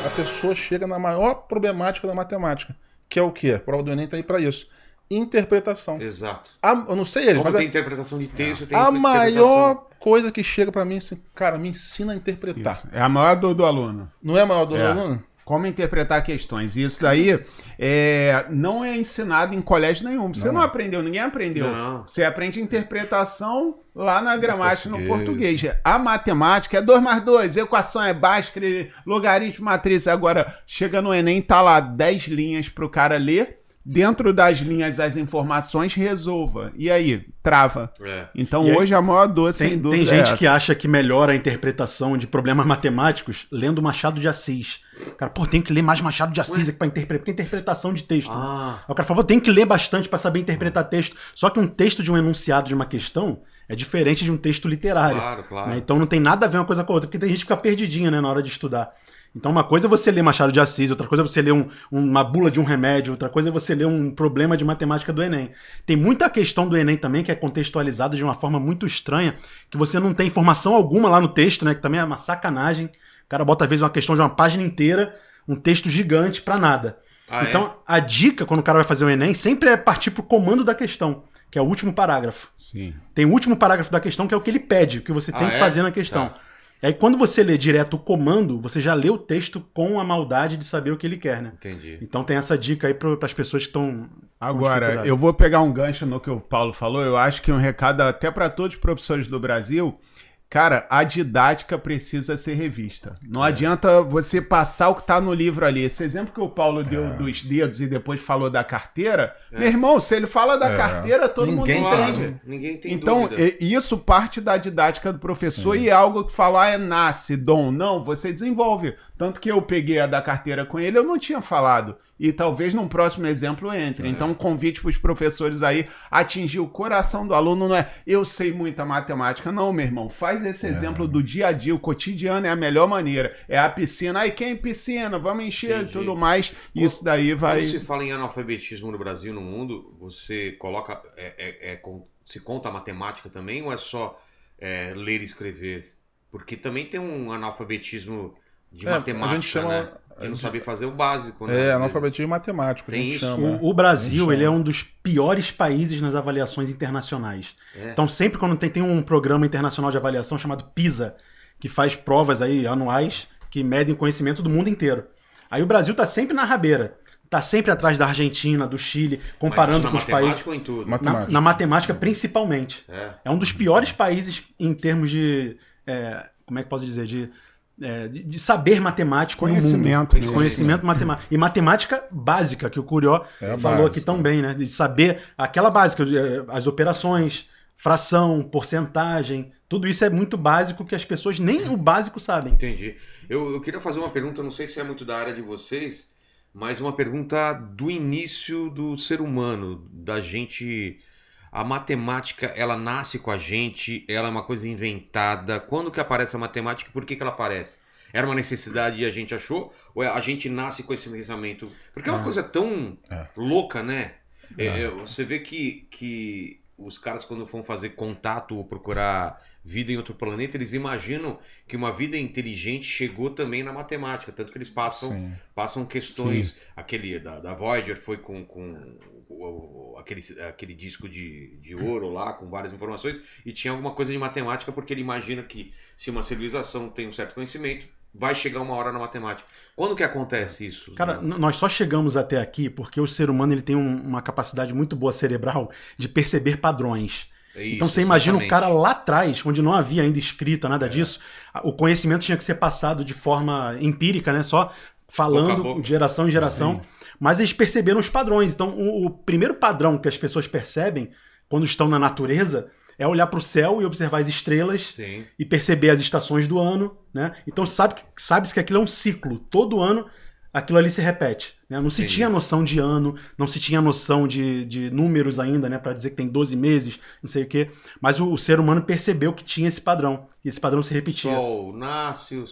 a pessoa chega na maior problemática da matemática, que é o quê? A prova do Enem tá aí para isso. Interpretação. Exato. Eu não sei eles, Como mas tem interpretação de texto, tem a interpretação... maior coisa que chega para mim assim, cara, me ensina a interpretar. Isso. É a maior dor do aluno. Não é a maior dor do aluno? Como interpretar questões. Isso daí não é ensinado em colégio nenhum. Você não aprendeu, ninguém aprendeu. Não. Você aprende interpretação lá na gramática, no português. A matemática é 2 mais 2, equação é básica, logaritmo, matriz. Agora, chega no Enem, tá lá 10 linhas pro cara ler. Dentro das linhas, as informações, resolva. E aí? Trava. Então, aí, hoje, a maior dor, sem dúvida, tem gente que acha que melhora a interpretação de problemas matemáticos lendo Machado de Assis. Cara, tem que ler mais Machado de Assis aqui pra interpretar, porque é interpretação de texto. Aí o cara fala, tem que ler bastante pra saber interpretar texto. Só que um texto de um enunciado de uma questão é diferente de um texto literário. Claro. Né? Então, não tem nada a ver uma coisa com a outra, porque tem gente que fica perdidinha, né, na hora de estudar. Então, uma coisa é você ler Machado de Assis, outra coisa é você ler uma bula de um remédio, outra coisa é você ler um problema de matemática do Enem. Tem muita questão do Enem também que é contextualizada de uma forma muito estranha, que você não tem informação alguma lá no texto, né? Que também é uma sacanagem. O cara bota, às vezes, uma questão de uma página inteira, um texto gigante pra nada. Então, a dica, quando o cara vai fazer o Enem, sempre é partir pro comando da questão, que é o último parágrafo. Sim. Tem o último parágrafo da questão, que é o que ele pede, o que você tem que fazer na questão. E aí, quando você lê direto o comando, você já lê o texto com a maldade de saber o que ele quer, né? Entendi. Então tem essa dica aí para as pessoas que estão... Agora, eu vou pegar um gancho no que o Paulo falou. Eu acho que um recado até para todos os professores do Brasil... Cara, a didática precisa ser revista. Não adianta você passar o que está no livro ali. Esse exemplo que o Paulo deu dos dedos e depois falou da carteira, meu irmão, se ele fala da carteira, todo mundo entende. Ninguém tem então, dúvida. Isso parte da didática do professor e é algo que falar nasce, dom. Não, você desenvolve. Tanto que eu peguei a da carteira com ele, eu não tinha falado. E talvez num próximo exemplo entre. Então, um convite para os professores aí atingir o coração do aluno não é eu sei muita matemática. Não, meu irmão. Faz esse exemplo do dia a dia. O cotidiano é a melhor maneira. É a piscina. Aí, quem piscina? Vamos encher e tudo mais. Isso daí vai... Quando se fala em analfabetismo no Brasil e no mundo, você coloca... se conta a matemática também ou é só ler e escrever? Porque também tem um analfabetismo de matemática, a gente chama... né? Eu não sabia fazer o básico, né? Analfabetismo matemático. Tem isso. Chama. O Brasil, ele é um dos piores países nas avaliações internacionais. Então, sempre quando tem um programa internacional de avaliação chamado PISA, que faz provas aí anuais que medem conhecimento do mundo inteiro. Aí o Brasil tá sempre na rabeira. Tá sempre atrás da Argentina, do Chile, comparando com os países. Ou em tudo? Na matemática, principalmente. É um dos piores países em termos de... como é que posso dizer? De saber matemático conhecimento, no mundo. Conhecimento matemático. E matemática básica, que o Curió falou aqui tão bem, né? De saber aquela básica, as operações, fração, porcentagem, tudo isso é muito básico que as pessoas nem o básico sabem. Entendi. Eu queria fazer uma pergunta, não sei se é muito da área de vocês, mas uma pergunta do início do ser humano, da gente... A matemática, ela nasce com a gente, ela é uma coisa inventada. Quando que aparece a matemática e por que ela aparece? Era uma necessidade e a gente achou? Ou a gente nasce com esse pensamento? Porque é uma coisa tão louca, né? Você vê que os caras, quando vão fazer contato ou procurar vida em outro planeta, eles imaginam que uma vida inteligente chegou também na matemática. Tanto que eles passam questões... Sim. Aquele da Voyager foi com aquele disco de ouro lá, com várias informações, e tinha alguma coisa de matemática, porque ele imagina que se uma civilização tem um certo conhecimento, vai chegar uma hora na matemática. Quando que acontece isso? Cara, nós só chegamos até aqui porque o ser humano ele tem uma capacidade muito boa cerebral de perceber padrões. Então você imagina o cara lá atrás, onde não havia ainda escrita, nada disso, o conhecimento tinha que ser passado de forma empírica, né? Só falando de geração em geração. Sim. Mas eles perceberam os padrões. Então, o primeiro padrão que as pessoas percebem quando estão na natureza é olhar para o céu e observar as estrelas e perceber as estações do ano, né? Então, sabe-se que aquilo é um ciclo. Todo ano, aquilo ali se repete. né? Não se Entendi. tinha noção de ano, não se tinha noção de números ainda, né? Para dizer que tem 12 meses, não sei o quê. Mas o ser humano percebeu que tinha esse padrão. E esse padrão se O repetia. sol nasce,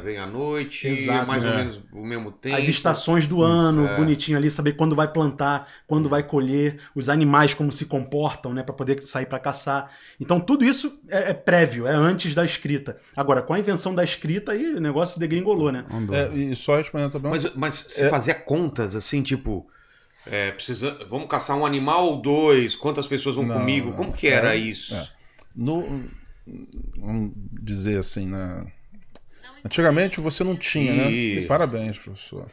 vem à noite, Exato, mais ou é. menos o mesmo tempo. As estações do ano, é. bonitinho ali, saber quando vai plantar, quando vai colher, os animais como se comportam, né, para poder sair para caçar. Então tudo isso é prévio, é antes da escrita. Agora, com a invenção da escrita, aí o negócio degringolou, né? E só respondendo também. Mas se fazia contas, assim, tipo... vamos caçar um animal ou dois? Quantas pessoas vão Não, comigo? não. Como que era isso? Vamos dizer assim, né? Antigamente você não tinha, né? Isso. Parabéns, professor.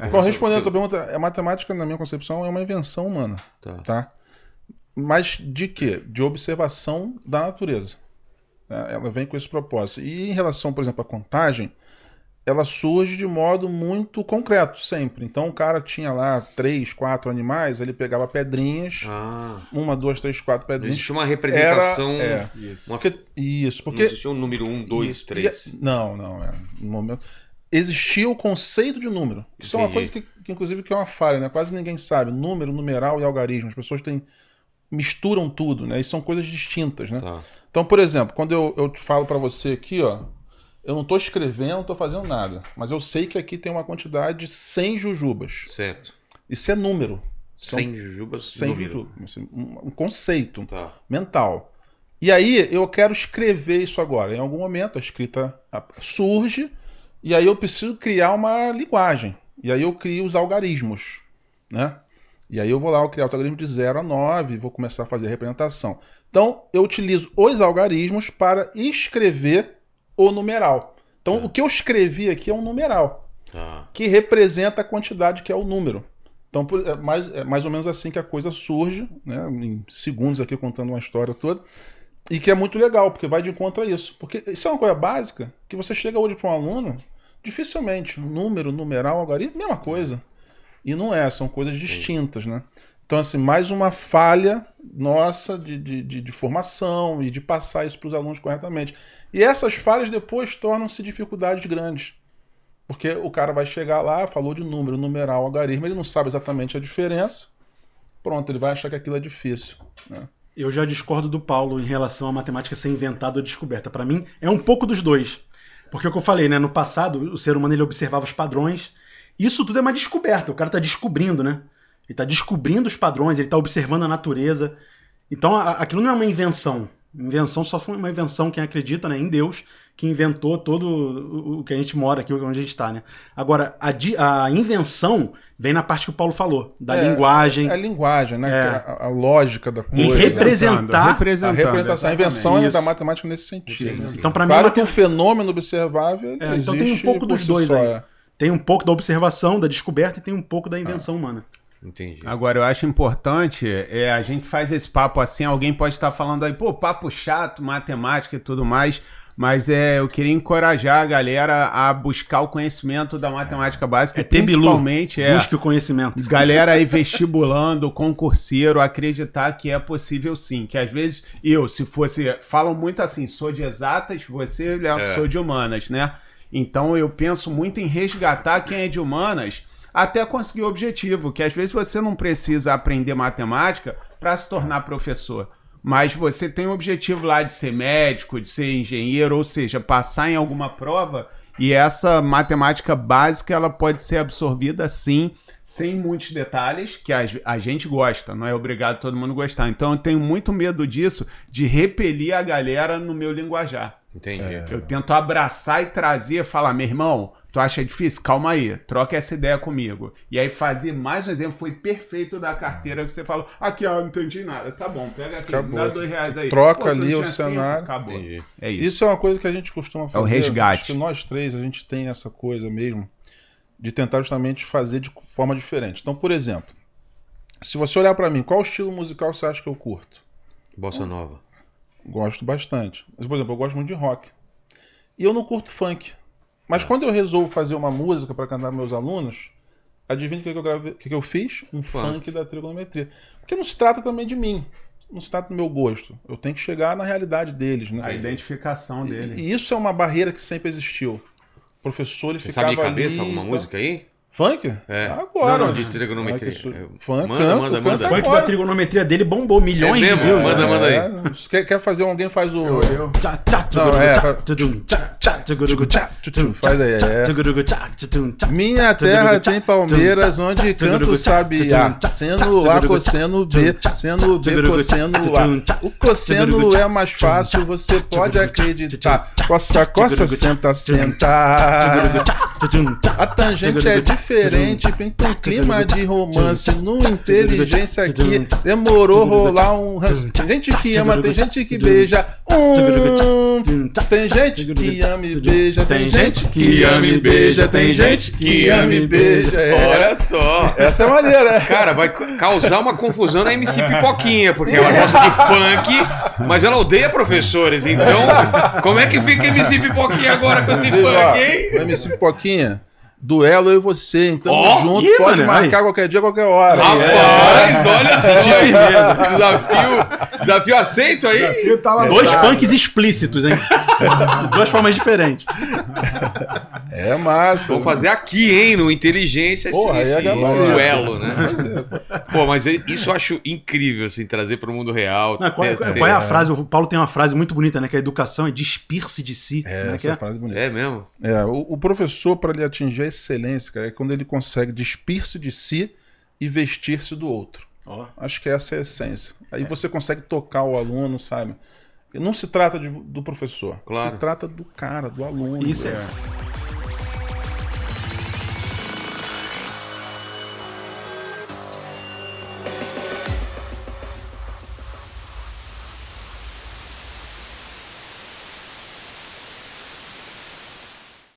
Bom, respondendo a tua pergunta, a matemática, na minha concepção, é uma invenção humana, tá? Mas de quê? De observação da natureza. Ela vem com esse propósito. E em relação, por exemplo, à contagem, ela surge de modo muito concreto, sempre. Então o cara tinha lá 3, 4 animais, ele pegava pedrinhas, 1, 2, 3, 4 Não pedrinhas. existia uma representação... Isso, porque... Não existia um número 1, 2, 3. Não. No momento... Existia o conceito de número. Isso é uma coisa que inclusive, que é uma falha, né? Quase ninguém sabe. Número, numeral e algarismo. As pessoas misturam tudo, né? E são coisas distintas, né? Tá. Então, por exemplo, quando eu te falo para você aqui, ó, eu não estou escrevendo, não estou fazendo nada. Mas eu sei que aqui tem uma quantidade de 100 jujubas. Certo. Isso é número. 100 jujubas. 100 jujubas. Um conceito mental. E aí eu quero escrever isso agora. Em algum momento a escrita surge e aí eu preciso criar uma linguagem. E aí eu crio os algarismos, né? E aí eu vou lá, eu criar o algarismo de 0 a 9, vou começar a fazer a representação. Então eu utilizo os algarismos para escrever o numeral. Então o que eu escrevi aqui é um numeral, que representa a quantidade que é o número. Então é mais ou menos assim que a coisa surge, né, em segundos aqui contando uma história toda, e que é muito legal, porque vai de encontro a isso. Porque isso é uma coisa básica, que você chega hoje para um aluno, dificilmente, número, numeral, algarismo, mesma coisa. E não são coisas distintas, né? Então, assim, mais uma falha nossa de formação e de passar isso para os alunos corretamente. E essas falhas depois tornam-se dificuldades grandes. Porque o cara vai chegar lá, falou de número, numeral, algarismo, ele não sabe exatamente a diferença. Pronto, ele vai achar que aquilo é difícil, né? Eu já discordo do Paulo em relação à matemática ser inventada ou descoberta. Para mim, é um pouco dos dois. Porque é o que eu falei, né? No passado, o ser humano ele observava os padrões. Isso tudo é uma descoberta. O cara está descobrindo, né? Ele está descobrindo os padrões, ele está observando a natureza. Então, aquilo não é uma invenção. Invenção só foi uma invenção quem acredita, né, em Deus, que inventou todo o que a gente mora aqui, onde a gente está, né? Agora, a invenção vem na parte que o Paulo falou, da linguagem. A linguagem, né? A lógica da coisa. E representar a representação. A invenção é isso. da matemática nesse sentido. Então, para mim, claro que o fenômeno observável existe. Então tem um pouco dos dois aí. Tem um pouco da observação, da descoberta e tem um pouco da invenção humana. Entendi. Agora, eu acho importante, a gente faz esse papo assim, alguém pode estar falando aí, pô, papo chato, matemática e tudo mais, mas eu queria encorajar a galera a buscar o conhecimento da matemática básica, principalmente busque o conhecimento. Galera aí vestibulando, concurseiro, acreditar que é possível sim, que às vezes falam muito assim, sou de exatas, você sou de humanas, né? Então eu penso muito em resgatar quem é de humanas até conseguir o objetivo, que às vezes você não precisa aprender matemática para se tornar professor, mas você tem o objetivo lá de ser médico, de ser engenheiro, ou seja, passar em alguma prova, e essa matemática básica ela pode ser absorvida sim, sem muitos detalhes, que a gente gosta, não é obrigado todo mundo gostar. Então eu tenho muito medo disso, de repelir a galera no meu linguajar. Entendi. Eu tento abraçar e trazer, falar, meu irmão, tu acha difícil? Calma aí, troca essa ideia comigo. E aí fazer mais um exemplo, foi perfeito da carteira que você falou, aqui ó, não entendi nada, tá bom, pega aqui, acabou. dá R$2 aí. Troca ali o cenário. Acabou. Entendi. É isso. Isso é uma coisa que a gente costuma fazer. É o resgate. Acho que nós três, a gente tem essa coisa mesmo de tentar justamente fazer de forma diferente. Então, por exemplo, se você olhar pra mim, qual estilo musical você acha que eu curto? Bossa Nova. Gosto bastante. Mas, por exemplo, eu gosto muito de rock. E eu não curto funk. Mas quando eu resolvo fazer uma música para cantar meus alunos, adivinha o que eu fiz? Um funk da trigonometria. Porque não se trata também de mim. Não se trata do meu gosto. Eu tenho que chegar na realidade deles, né? A identificação dele. E isso é uma barreira que sempre existiu. O professor, ele Você ficava sabe de cabeça ali, alguma música aí? Funk? É. Agora. Não, de trigonometria. Funk, Manda. O funk da trigonometria dele bombou, milhões É de mesmo? views. Manda aí. Quer fazer? Alguém faz o... Faz aí. Minha terra tem palmeiras onde canta o sabiá. Seno A, cosseno B, seno B, cosseno A. O cosseno é mais fácil, você pode acreditar. Coça, senta, senta. A tangente é diferente, pinta um clima de romance. No inteligência aqui, demorou rolar um... Tem gente que ama, tem gente que beija. Tem gente que ama e beija. Tem gente que ama e beija. Tem gente que ama e beija. Olha só. Essa é maneira, né? Cara, vai causar uma confusão na MC Pipoquinha, porque ela gosta de funk, mas ela odeia professores. Então, como é que fica MC Pipoquinha agora com esse funk, hein? MC Pipoquinha, duelo eu e você, então junto, ih, pode mano, marcar qualquer dia, qualquer hora. Rapaz, olha só, desafio aceito aí. Desafio tá lá. Dois funks explícitos, hein? De duas formas diferentes. É massa. Vou fazer aqui, hein, no Inteligência, Porra, esse aí é gabarito. duelo, né? Pô, mas isso eu acho incrível, assim, trazer para o mundo real. Não, qual é a frase? O Paulo tem uma frase muito bonita, né? Que a educação é despir-se de si. Essa frase é bonita. É mesmo? O professor, para ele atingir a excelência, cara, é quando ele consegue despir-se de si e vestir-se do outro. Acho que essa é a essência. Aí você consegue tocar o aluno, sabe? Não se trata do professor, Claro. se trata do cara, do aluno. Isso é.